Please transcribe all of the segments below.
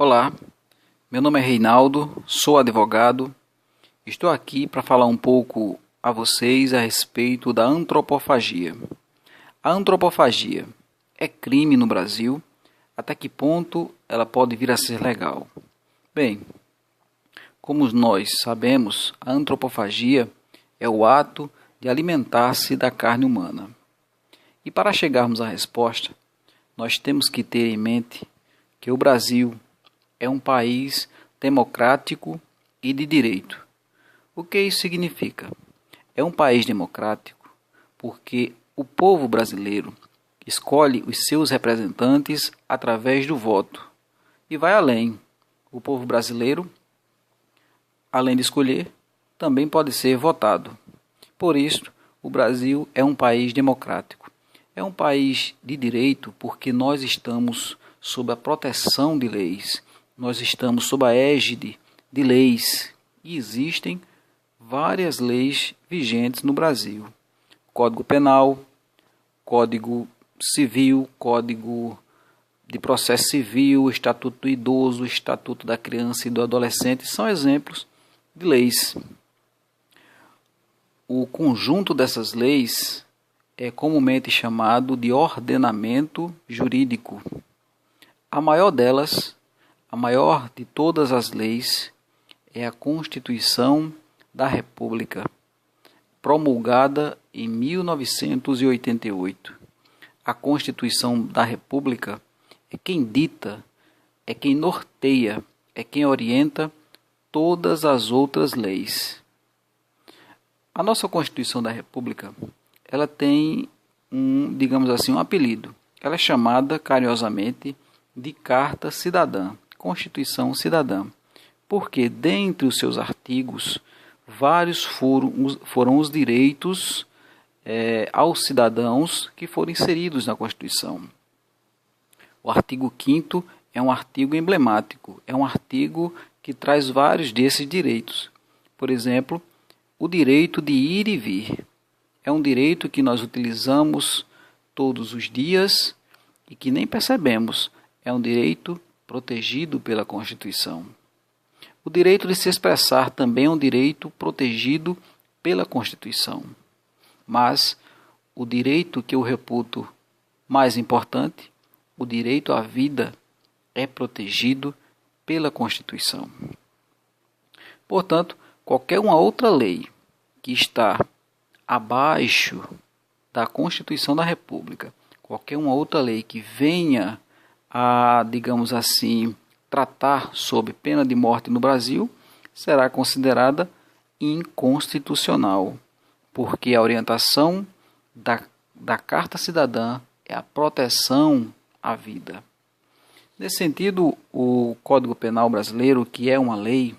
Olá, meu nome é Reinaldo, sou advogado. Estou aqui para falar um pouco a vocês a respeito da antropofagia. A antropofagia é crime no Brasil? Até que ponto ela pode vir a ser legal? Bem, como nós sabemos, a antropofagia é o ato de alimentar-se da carne humana. E para chegarmos à resposta, nós temos que ter em mente que o Brasil é um país democrático e de direito. O que isso significa? É um país democrático porque o povo brasileiro escolhe os seus representantes através do voto. E vai além. O povo brasileiro, além de escolher, também pode ser votado. Por isso, o Brasil é um país democrático. É um país de direito porque nós estamos sob a proteção de leis. Nós estamos sob a égide de leis e existem várias leis vigentes no Brasil. Código Penal, Código Civil, Código de Processo Civil, Estatuto do Idoso, Estatuto da Criança e do Adolescente são exemplos de leis. O conjunto dessas leis é comumente chamado de ordenamento jurídico. A maior delas, a maior de todas as leis, é a Constituição da República, promulgada em 1988. A Constituição da República é quem dita, é quem norteia, é quem orienta todas as outras leis. A nossa Constituição da República, ela tem digamos assim, um apelido. Ela é chamada carinhosamente de Carta Cidadã, Constituição Cidadã, porque dentre os seus artigos, vários foram os direitos aos cidadãos que foram inseridos na Constituição. O artigo 5º é um artigo emblemático, é um artigo que traz vários desses direitos. Por exemplo, o direito de ir e vir. É um direito que nós utilizamos todos os dias e que nem percebemos. É um direito protegido pela Constituição. O direito de se expressar também é um direito protegido pela Constituição. Mas o direito que eu reputo mais importante, o direito à vida, é protegido pela Constituição. Portanto, qualquer uma outra lei que está abaixo da Constituição da República, qualquer uma outra lei que venha a, digamos assim, tratar sob pena de morte no Brasil, será considerada inconstitucional, porque a orientação da Carta Cidadã é a proteção à vida. Nesse sentido, o Código Penal brasileiro, que é uma lei,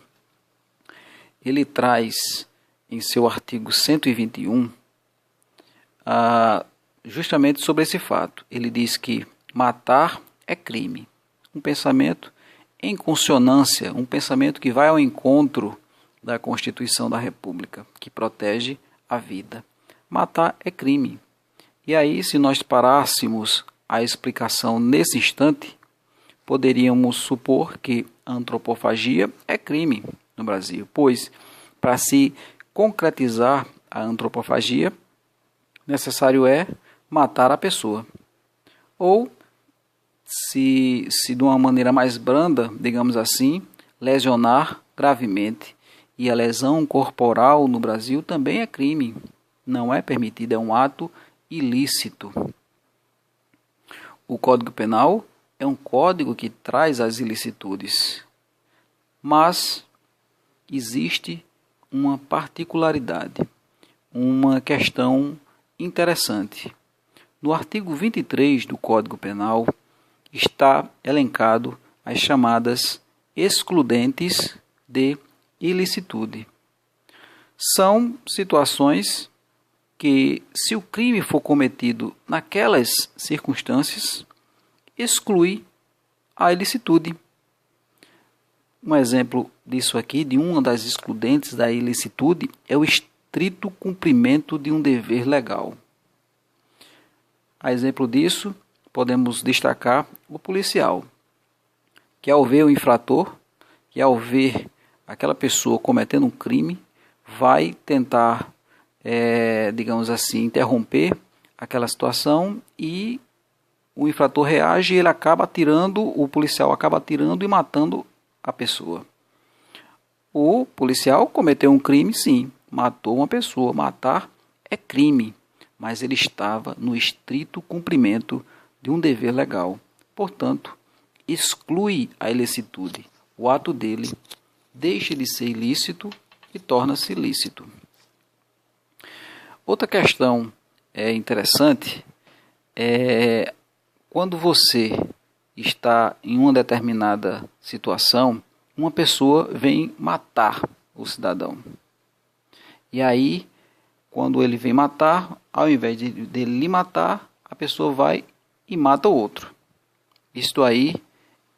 ele traz em seu artigo 121 justamente sobre esse fato. Ele diz que matar é crime. Um pensamento em consonância, um pensamento que vai ao encontro da Constituição da República, que protege a vida. Matar é crime. E aí, se nós parássemos a explicação nesse instante, poderíamos supor que a antropofagia é crime no Brasil, pois, para se concretizar a antropofagia, necessário é matar a pessoa. Ou, se de uma maneira mais branda, digamos assim, lesionar gravemente. E a lesão corporal no Brasil também é crime. Não é permitido, é um ato ilícito. O Código Penal é um código que traz as ilicitudes. Mas existe uma particularidade, uma questão interessante. No artigo 23 do Código Penal está elencado as chamadas excludentes de ilicitude. São situações que, se o crime for cometido naquelas circunstâncias, exclui a ilicitude. Um exemplo disso aqui, de uma das excludentes da ilicitude, é o estrito cumprimento de um dever legal. A exemplo disso, podemos destacar o policial. que ao ver o infrator, que ao ver aquela pessoa cometendo um crime, vai tentar, digamos assim, interromper aquela situação e o infrator reage e ele acaba atirando, o policial acaba atirando e matando a pessoa. O policial cometeu um crime, sim, matou uma pessoa. Matar é crime, mas ele estava no estrito cumprimento de um dever legal. Portanto, exclui a ilicitude. O ato dele deixa de ser ilícito e torna-se lícito. Outra questão interessante é quando você está em uma determinada situação, uma pessoa vem matar o cidadão. E aí, quando ele vem matar, ao invés de lhe matar, a pessoa vai e mata o outro. Isto aí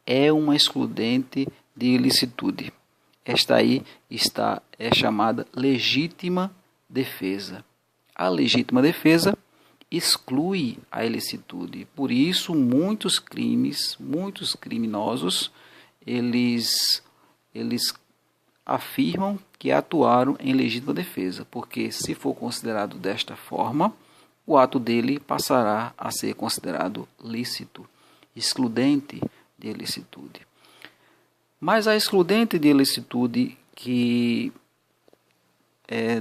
é uma excludente de ilicitude. Esta aí é chamada legítima defesa. A legítima defesa exclui a ilicitude. Por isso, muitos criminosos, eles afirmam que atuaram em legítima defesa, porque se for considerado desta forma, o ato dele passará a ser considerado lícito, excludente de ilicitude. Mas a excludente de ilicitude, que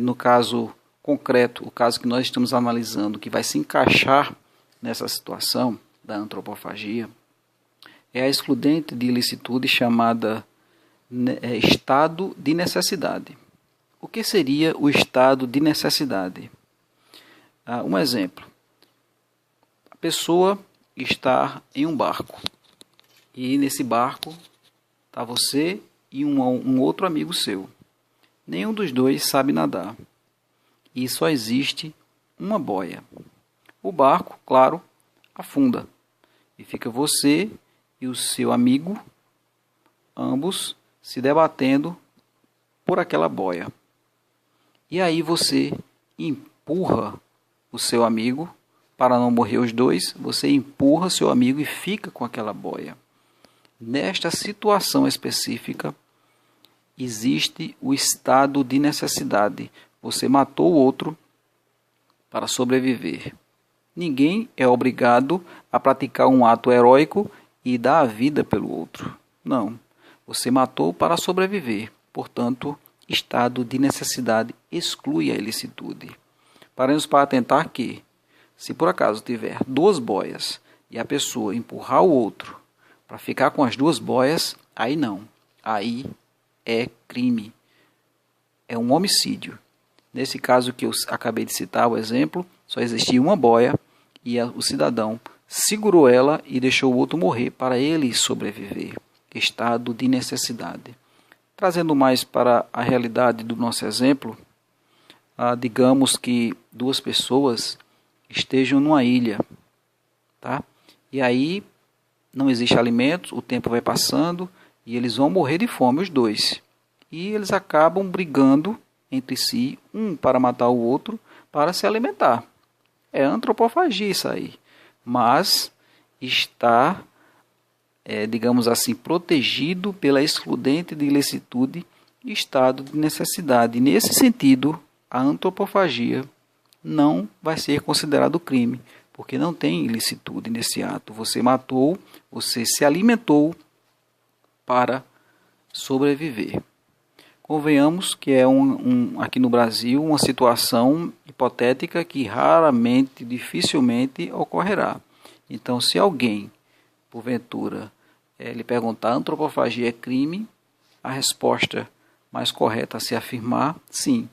no caso concreto, o caso que nós estamos analisando, que vai se encaixar nessa situação da antropofagia, é a excludente de ilicitude chamada estado de necessidade. O que seria o estado de necessidade? Um exemplo. A pessoa está em um barco e nesse barco está você e um outro amigo seu. Nenhum dos dois sabe nadar e só existe uma boia. O barco, claro, afunda e fica você e o seu amigo, ambos se debatendo por aquela boia. E aí você empurra o seu amigo, para não morrer os dois, você empurra seu amigo e fica com aquela boia. Nesta situação específica, existe o estado de necessidade. Você matou o outro para sobreviver. Ninguém é obrigado a praticar um ato heróico e dar a vida pelo outro. Não. Você matou para sobreviver. Portanto, estado de necessidade exclui a ilicitude. Paremos para atentar que, se por acaso tiver duas boias e a pessoa empurrar o outro para ficar com as duas boias, aí não. Aí é crime. É um homicídio. Nesse caso que eu acabei de citar, o exemplo, só existia uma boia e o cidadão segurou ela e deixou o outro morrer para ele sobreviver. Estado de necessidade. Trazendo mais para a realidade do nosso exemplo, digamos que duas pessoas estejam numa ilha, tá? E aí não existe alimento, o tempo vai passando e eles vão morrer de fome, os dois. E eles acabam brigando entre si, um para matar o outro, para se alimentar. É antropofagia isso aí, mas está, digamos assim, protegido pela excludente de ilicitude e estado de necessidade. Nesse sentido, a antropofagia não vai ser considerado crime, porque não tem ilicitude nesse ato. Você matou, você se alimentou para sobreviver. Convenhamos que é aqui no Brasil uma situação hipotética que raramente, dificilmente ocorrerá. Então, se alguém, porventura, lhe perguntar antropofagia é crime, a resposta mais correta a se afirmar, sim,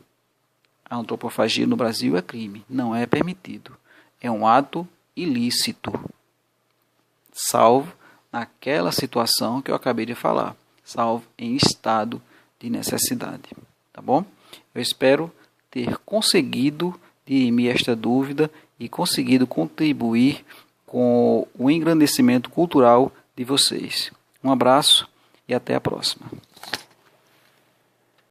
a antropofagia no Brasil é crime, não é permitido. É um ato ilícito, salvo naquela situação que eu acabei de falar, salvo em estado de necessidade. Tá bom? Eu espero ter conseguido dirimir esta dúvida e conseguido contribuir com o engrandecimento cultural de vocês. Um abraço e até a próxima.